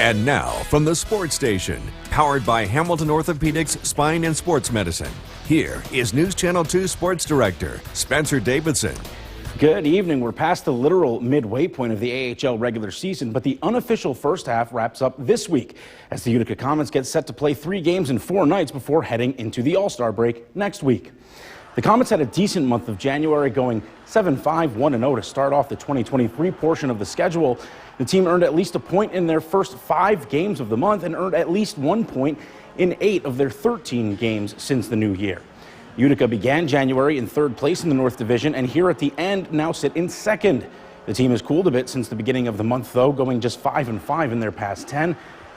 And now, from the Sports Station, powered by Hamilton Orthopedics Spine and Sports Medicine, here is News Channel 2 Sports Director Spencer Davidson. Good evening. We're past the literal midway point of the AHL regular season, but the unofficial first half wraps up this week as the Utica Comets get set to play 3 games in 4 nights before heading into the All-Star break next week. The Comets had a decent month of January, going 7-5, 1-0 to start off the 2023 portion of the schedule. The team earned at least a point in their first 5 games of the month and earned at least 1 point in 8 of their 13 games since the new year. Utica began January in 3rd place in the North Division, and here at the end now sit in 2nd. The team has cooled a bit since the beginning of the month, though, going just 5-5 in their past 10.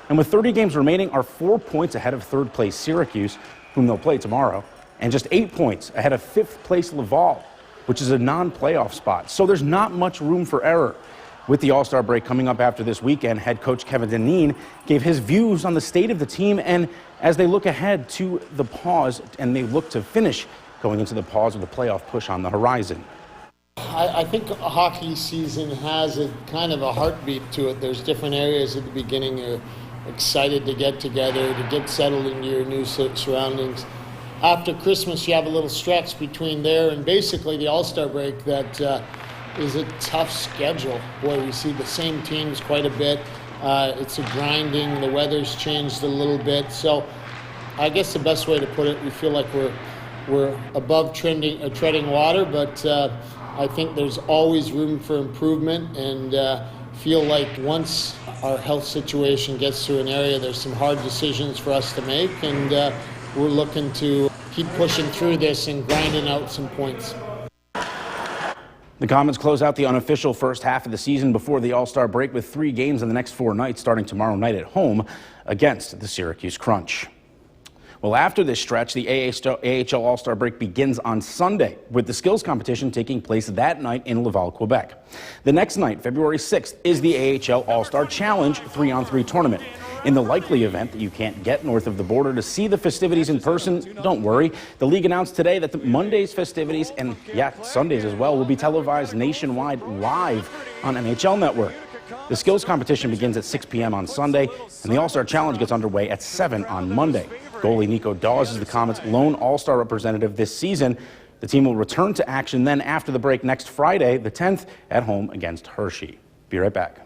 And with 30 games remaining, are 4 points ahead of 3rd place Syracuse, whom they'll play tomorrow, and just 8 points ahead of 5th place Laval, which is a non-playoff spot. So there's not much room for error. With the All-Star break coming up after this weekend, head coach Kevin Dineen gave his views on the state of the team and as they look ahead to the pause and they look to finish going into the pause with a playoff push on the horizon. I think a hockey season has a kind of a heartbeat to it. There's different areas at the beginning you're excited to get together, to get settled into your new surroundings. After Christmas, you have a little stretch between there and basically the All-Star break that is a tough schedule. Boy, we see the same teams quite a bit. It's a grinding. The weather's changed a little bit. So I guess the best way to put it, we feel like we're above treading water, but I think there's always room for improvement and feel like once our health situation gets to an area, there's some hard decisions for us to make, and we're looking to keep pushing through this and grinding out some points. The Comets close out the unofficial first half of the season before the All-Star break with 3 games in the next 4 nights, starting tomorrow night at home against the Syracuse Crunch. Well, after this stretch, the AHL All-Star break begins on Sunday, with the skills competition taking place that night in Laval, Quebec. The next night, February 6th, is the AHL All-Star Challenge 3-on-3 tournament. In the likely event that you can't get north of the border to see the festivities in person, don't worry. The league announced today that the Monday's festivities, and Sundays as well, will be televised nationwide live on NHL Network. The skills competition begins at 6 p.m. on Sunday, and the All-Star Challenge gets underway at 7 on Monday. Goalie Nico Dawes is the Comets' lone All-Star representative this season. The team will return to action then after the break next Friday, the 10th, at home against Hershey. Be right back.